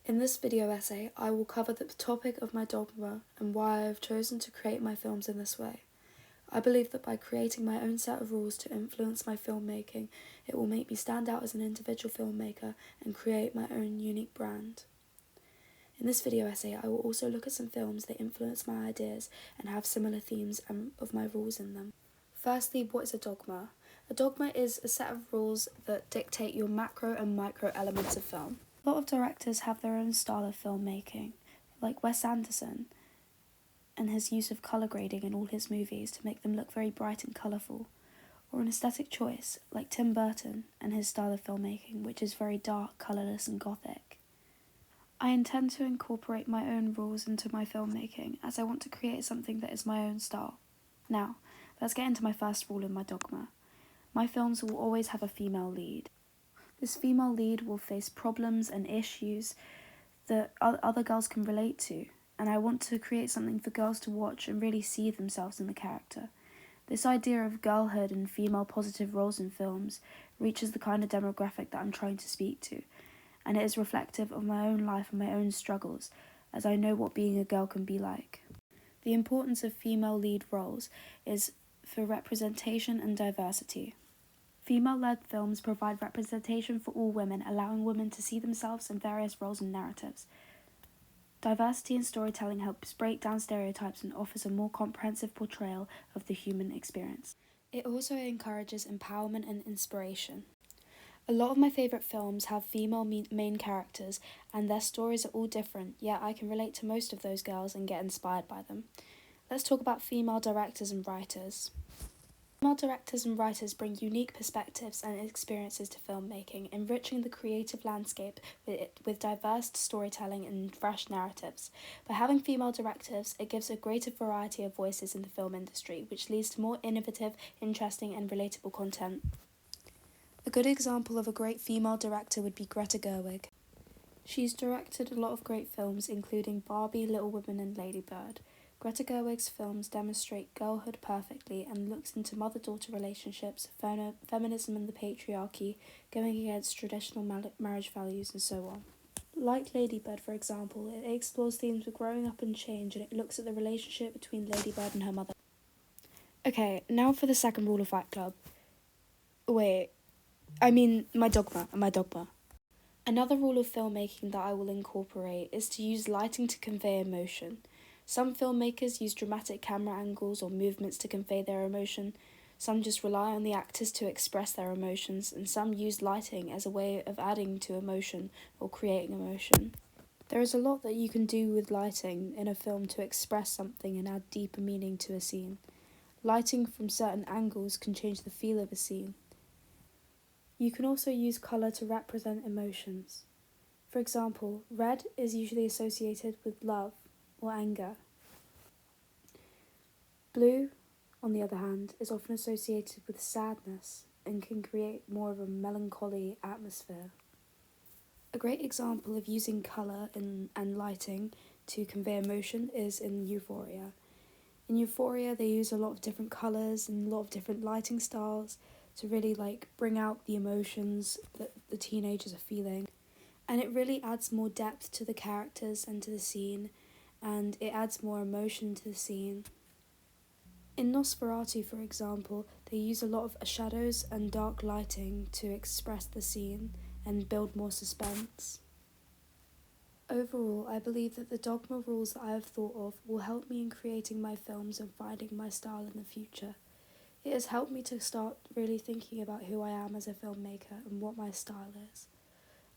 In this video essay, I will cover the topic of my dogma and why I have chosen to create my films in this way. I believe that by creating my own set of rules to influence my filmmaking, it will make me stand out as an individual filmmaker and create my own unique brand. In this video essay, I will also look at some films that influence my ideas and have similar themes of my rules in them. Firstly, what is a dogma? A dogma is a set of rules that dictate your macro and micro elements of film. A lot of directors have their own style of filmmaking, like Wes Anderson and his use of colour grading in all his movies to make them look very bright and colourful, or an aesthetic choice, like Tim Burton and his style of filmmaking, which is very dark, colourless and gothic. I intend to incorporate my own rules into my filmmaking, as I want to create something that is my own style. Now, let's get into my first rule in my dogma. My films will always have a female lead. This female lead will face problems and issues that other girls can relate to, and I want to create something for girls to watch and really see themselves in the character. This idea of girlhood and female positive roles in films reaches the kind of demographic that I'm trying to speak to, and it is reflective of my own life and my own struggles, as I know what being a girl can be like. The importance of female lead roles is for representation and diversity. Female-led films provide representation for all women, allowing women to see themselves in various roles and narratives. Diversity in storytelling helps break down stereotypes and offers a more comprehensive portrayal of the human experience. It also encourages empowerment and inspiration. A lot of my favourite films have female main characters, and their stories are all different, yet I can relate to most of those girls and get inspired by them. Let's talk about female directors and writers. Female directors and writers bring unique perspectives and experiences to filmmaking, enriching the creative landscape with diverse storytelling and fresh narratives. By having female directors, it gives a greater variety of voices in the film industry, which leads to more innovative, interesting and relatable content. A good example of a great female director would be Greta Gerwig. She's directed a lot of great films, including Barbie, Little Women and Lady Bird. Greta Gerwig's films demonstrate girlhood perfectly and looks into mother-daughter relationships, feminism and the patriarchy, going against traditional marriage values and so on. Like Lady Bird, for example, it explores themes of growing up and change, and it looks at the relationship between Lady Bird and her mother. Okay, now for the second rule of Fight Club. My dogma. Another rule of filmmaking that I will incorporate is to use lighting to convey emotion. Some filmmakers use dramatic camera angles or movements to convey their emotion, some just rely on the actors to express their emotions, and some use lighting as a way of adding to emotion or creating emotion. There is a lot that you can do with lighting in a film to express something and add deeper meaning to a scene. Lighting from certain angles can change the feel of a scene. You can also use colour to represent emotions. For example, red is usually associated with love or anger. Blue, on the other hand, is often associated with sadness and can create more of a melancholy atmosphere. A great example of using colour and lighting to convey emotion is in Euphoria. In Euphoria, they use a lot of different colours and a lot of different lighting styles to really bring out the emotions that the teenagers are feeling. And it really adds more depth to the characters and to the scene, and it adds more emotion to the scene. In Nosferatu, for example, they use a lot of shadows and dark lighting to express the scene and build more suspense. Overall, I believe that the dogma rules that I have thought of will help me in creating my films and finding my style in the future. It has helped me to start really thinking about who I am as a filmmaker and what my style is.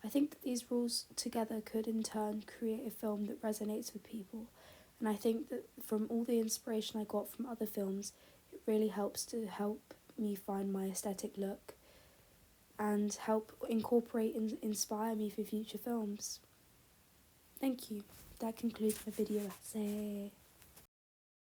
I think that these rules together could in turn create a film that resonates with people, and I think that from all the inspiration I got from other films, it really helps to help me find my aesthetic look and help incorporate and inspire me for future films. Thank you. That concludes my video essay.